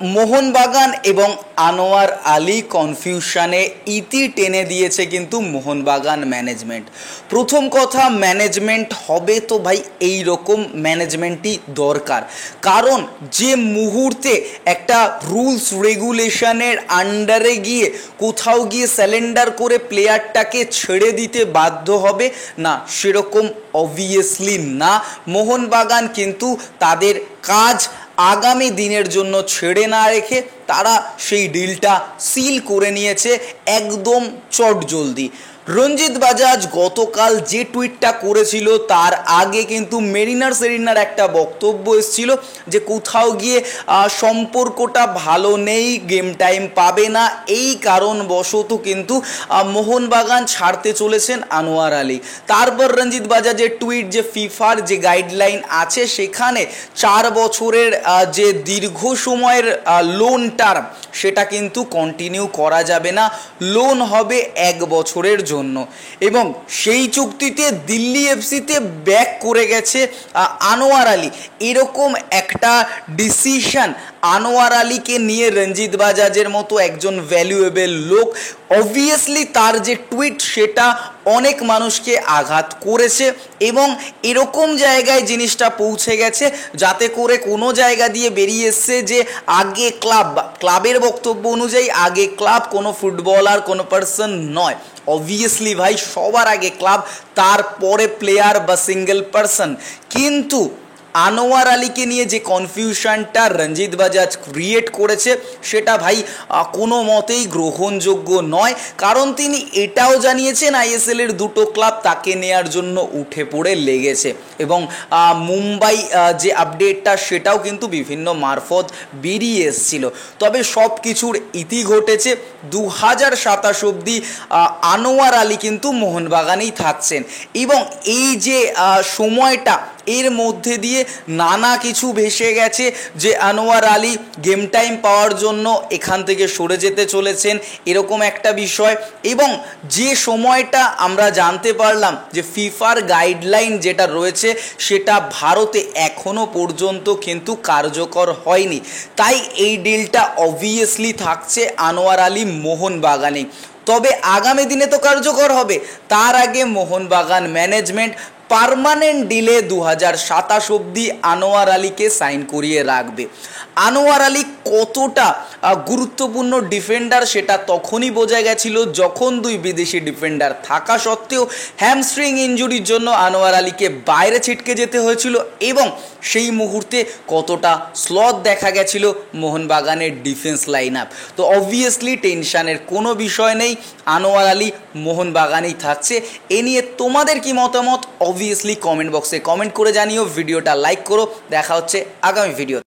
মোহনবাগান এবং আনোয়ার আলী কনফিউশনে ইতি টেনে দিয়েছে কিন্তু মোহনবাগান ম্যানেজমেন্ট। প্রথম কথা, ম্যানেজমেন্ট হবে তো ভাই এই রকম ম্যানেজমেন্টই দরকার, কারণ যে মুহূর্তে একটা রুলস রেগুলেশনের আন্ডারে গিয়ে কোথাও গিয়ে স্যালেন্ডার করে প্লেয়ারটাকে ছেড়ে দিতে বাধ্য হবে না, সেরকম অবভিয়াসলি না। মোহনবাগান কিন্তু তাদের কাজ আগামী দিনের জন্য ছেড়ে না রেখে তারা সেই ডিলটা সিল করে নিয়েছে একদম চটজলদি। রঞ্জিত বাজাজ গতকাল যে টুইটটা করেছিল তার আগে কিন্তু মেরিনার একটা বক্তব্য এসেছিল যে কোথাও গিয়ে সম্পর্কটা ভালো নেই, গেম টাইম পাবে না, এই কারণবশত কিন্তু মোহনবাগান ছাড়তে চলেছেন আনোয়ার আলী। তারপর রঞ্জিত বাজাজের টুইট যে ফিফার যে গাইডলাইন আছে সেখানে 4 বছরের যে দীর্ঘ সময়ের লোন টার্ম সেটা কিন্তু কন্টিনিউ করা যাবে না, লোন হবে 1 বছরের জন্য। এবং সেই চুক্তিতে দিল্লি এফসিতে ব্যাক করে গেছে আনোয়ার আলী। এরকম একটা ডিসিশন আনোয়ার আলীকে নিয়ে রঞ্জিত বাজাজের মতো একজন ভ্যালুয়েবল লোক, অবভিয়াসলি তার যে টুইট সেটা অনেক মানুষকে আঘাত করেছে এবং এরকম জায়গায় জিনিসটা পৌঁছে গেছে যাতে করে কোনো জায়গা দিয়ে বেরিয়ে এসছে যে আগে ক্লাবের বক্তব্য অনুযায়ী আগে ক্লাব, কোনো ফুটবলার, কোনো পার্সন নয়। অবভিয়াসলি ভাই সবার আগে ক্লাব, তারপরে প্লেয়ার বা সিঙ্গেল পার্সন। কিন্তু আনোয়ার আলীকে নিয়ে যে কনফিউশনটা রঞ্জিত বাজাজ ক্রিয়েট করেছে সেটা ভাই কোনো মতেই গ্রহণযোগ্য নয়, কারণ তিনি এটাও জানিয়েছেন আইএসএলের 2টো ক্লাব তাকে নেয়ার জন্য উঠে পড়ে লেগেছে এবং মুম্বাই যে আপডেটটা সেটাও কিন্তু বিভিন্ন মারফত বেরিয়ে এসেছিল। তবে সব কিছুর ইতি ঘটেছে, 2027 অবধি আনোয়ার আলী কিন্তু মোহনবাগানেই থাকছেন এবং এই যে সময়টা এর মধ্যে দিয়ে নানা কিছু ভেসে গেছে যে আনোয়ার আলী গেম টাইম পাওয়ার জন্য এখান থেকে সরে যেতে চলেছেন, এরকম একটা বিষয়। এবং যে সময়টা আমরা জানতে পারলাম যে ফিফার গাইডলাইন যেটা রয়েছে সেটা ভারতে এখনও পর্যন্ত কিন্তু কার্যকর হয়নি, তাই এই ডিলটা অবভিয়াসলি থাকছে আনোয়ার আলী মোহনবাগানে। তবে আগামী দিনে তো কার্যকর হবে, তার আগে মোহনবাগান ম্যানেজমেন্ট পার্মানেন্ট ডিলে 2027 অবধি আনোয়ার আলীকে সাইন করিয়ে রাখবে। আনোয়ার আলী কতটা গুরুত্বপূর্ণ ডিফেন্ডার সেটা তখনই বোঝা গেছিল যখন 2 বিদেশি ডিফেন্ডার থাকা সত্ত্বেও হ্যামস্ট্রিং ইনজুরির জন্য আনোয়ার আলীকে বাইরে ছিটকে যেতে হয়েছিল এবং সেই মুহূর্তে কতটা স্লথ দেখা গেছিল মোহনবাগানের ডিফেন্স লাইন আপ। তো অবভিয়াসলি টেনশানের কোনো বিষয় নেই, আনোয়ার আলী মোহনবাগানেই থাকছে। এ নিয়ে তোমাদের কি মতামত অবভিয়াসলি কমেন্ট বক্সে কমেন্ট করে জানিও, ভিডিওটা লাইক করো। দেখা হচ্ছে আগামী ভিডিও।